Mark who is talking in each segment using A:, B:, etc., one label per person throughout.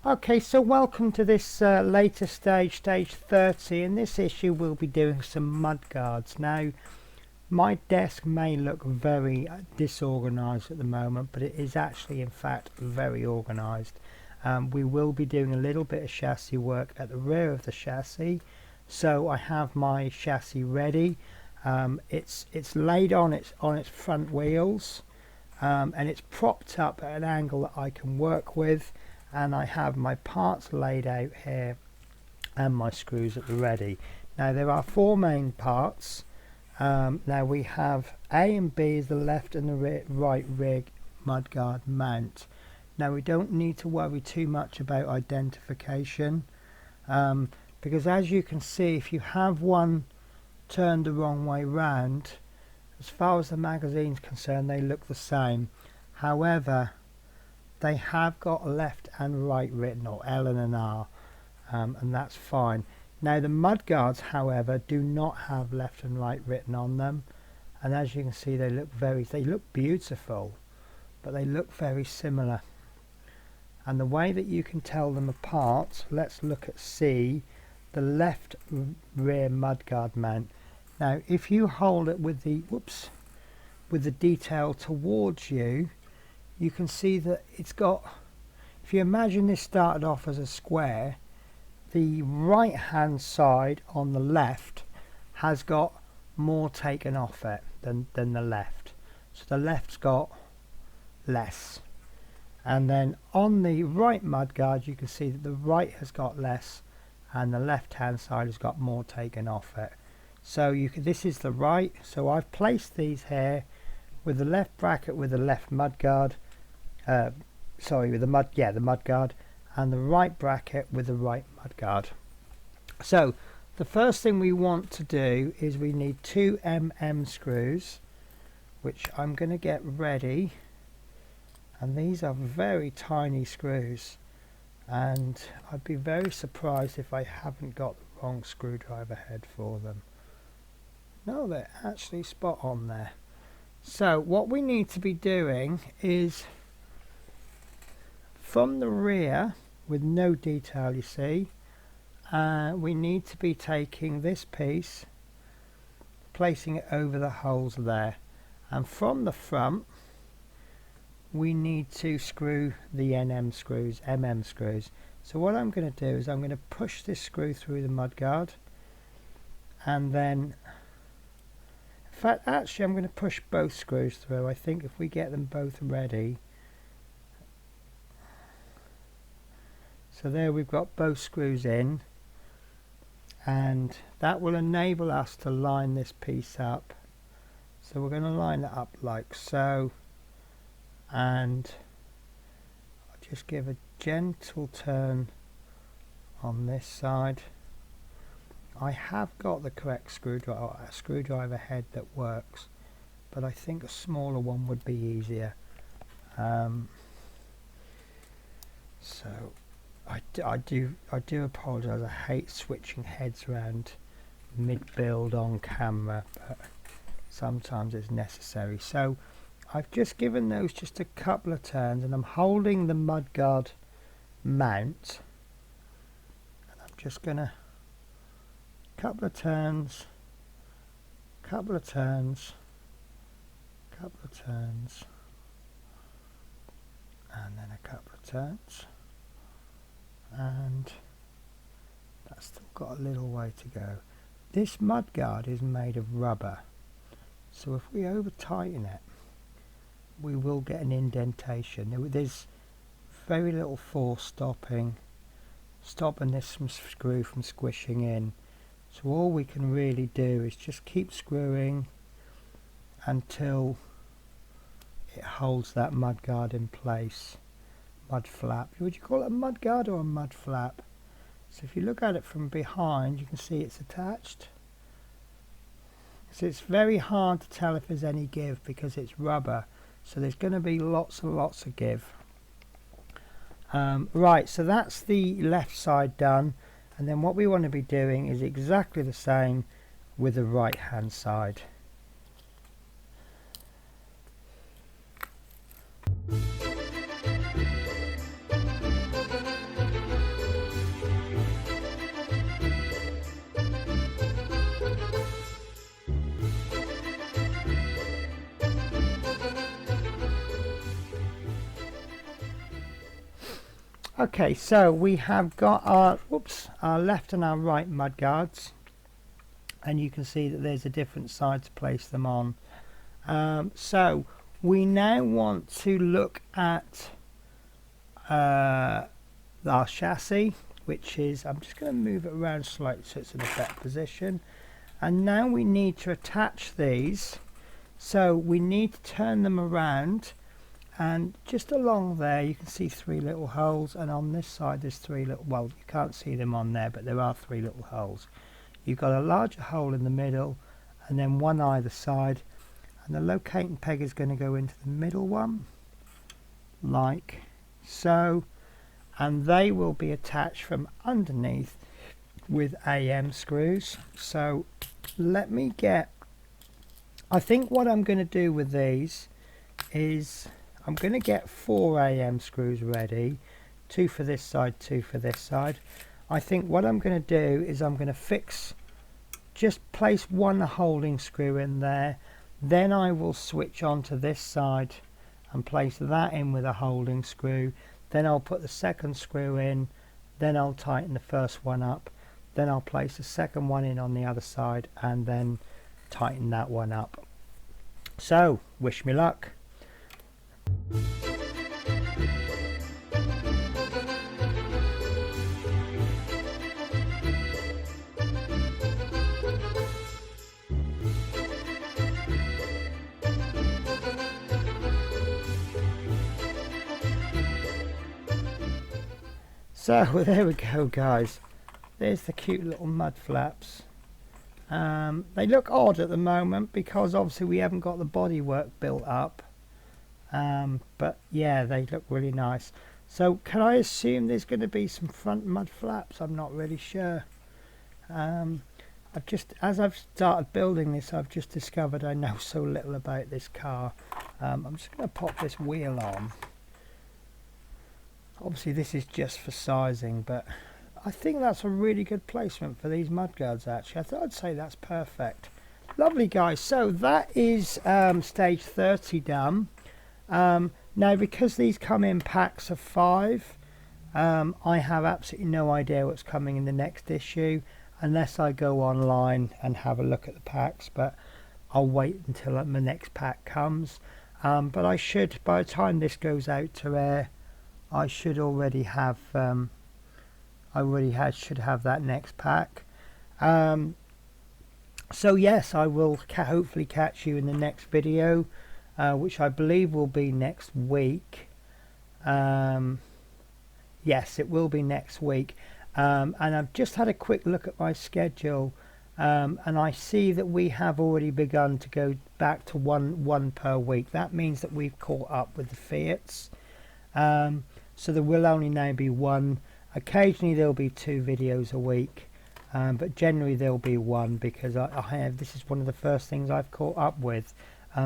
A: Okay, so welcome to this later stage, stage 30. In this issue we'll be doing some mudguards. Now my desk may look very disorganized at the moment, but it is actually in fact very organized. We will be doing a little bit of chassis work at the rear of the chassis, so I have my chassis ready. It's laid on its front wheels, and it's propped up at an angle that I can work with, and I have my parts laid out here and my screws at the ready. Now there are four main parts. Now we have A and B is the left and the right rear mudguard mount. Now we don't need to worry too much about identification, because as you can see, if you have one turned the wrong way round, as far as the magazine's concerned they look the same. However, they have got left and right written, or L and an R, and that's fine. Now the mudguards, however, do not have left and right written on them, and as you can see they look beautiful, but they look very similar. And the way that you can tell them apart, let's look at C, the left rear mudguard mount. Now if you hold it with the detail towards you, you can see that it's got, if you imagine this started off as a square, the right hand side on the left has got more taken off it than the left. So the left's got less. And then on the right mudguard you can see that the right has got less and the left hand side has got more taken off it. So this is the right, so I've placed these here with the left bracket with the left mudguard, with the mudguard, and the right bracket with the right mudguard. So the first thing we want to do is we need 2 screws, which I'm going to get ready, and these are very tiny screws, and I'd be very surprised if I haven't got the wrong screwdriver head for them. No, they're actually spot on there. So what we need to be doing is, from the rear, with no detail you see, we need to be taking this piece, placing it over the holes there, and from the front we need to screw the MM screws. So what I'm going to do is I'm going to push this screw through the mudguard, and then, in fact actually I'm going to push both screws through. I think if we get them both ready. So there we've got both screws in, and that will enable us to line this piece up. So we're going to line it up like so, and I'll just give a gentle turn on this side. I have got the correct screwdriver head that works, but I think a smaller one would be easier. So I do apologise. I hate switching heads around mid-build on camera, but sometimes it's necessary. So I've just given those just a couple of turns, and I'm holding the mudguard mount, and I'm just gonna couple of turns, couple of turns, couple of turns, and then a couple of turns. And that's still got a little way to go. This mudguard is made of rubber, so if we over tighten it we will get an indentation. There's very little force stopping this screw from squishing in, so all we can really do is just keep screwing until it holds that mudguard in place. Mud flap. Would you call it a mudguard or a mud flap? So if you look at it from behind, you can see it's attached. So it's very hard to tell if there's any give because it's rubber. So there's going to be lots and lots of give. Right, so that's the left side done, and then what we want to be doing is exactly the same with the right hand side. Okay, so we have got our left and our right mudguards, and you can see that there's a different side to place them on. So we now want to look at our chassis, which is, I'm just going to move it around slightly so it's in a better position. And now we need to attach these, so we need to turn them around, and just along there you can see 3 little holes, and on this side there's 3 little, well, you can't see them on there, but there are 3 little holes. You've got a larger hole in the middle and then one either side, and the locating peg is going to go into the middle one like so, and they will be attached from underneath with AM screws. So let me get, I think what I'm going to do with these is I'm going to get 4 AM screws ready, 2 for this side, 2 for this side. I think what I'm going to do is I'm going to just place 1 holding screw in there, then I will switch on to this side and place that in with a holding screw, then I'll put the second screw in, then I'll tighten the first one up, then I'll place the second one in on the other side and then tighten that one up. So wish me luck. So there we go, guys. There's the cute little mud flaps. They look odd at the moment because obviously we haven't got the bodywork built up, but yeah, they look really nice. So can I assume there's going to be some front mud flaps? I'm not really sure. As I've started building this, I've just discovered I know so little about this car. I'm just going to pop this wheel on. Obviously this is just for sizing, but I think that's a really good placement for these mudguards actually. I'd say that's perfect. Lovely, guys. So that is stage 30 done. Now because these come in packs of 5, I have absolutely no idea what's coming in the next issue unless I go online and have a look at the packs, but I'll wait until the next pack comes. But I should, by the time this goes out to air, I should already have should have that next pack. So yes, I will hopefully catch you in the next video, which I believe will be next week. Yes, it will be next week. And I've just had a quick look at my schedule, and I see that we have already begun to go back to one per week. That means that we've caught up with the Fiats. So there will only now be 1. Occasionally there'll be 2 videos a week, but generally there'll be 1 because this is one of the first things I've caught up with.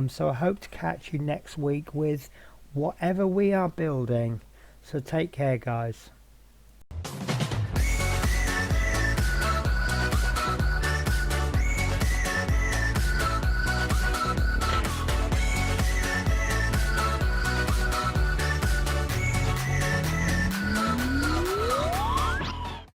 A: So I hope to catch you next week with whatever we are building. So take care, guys.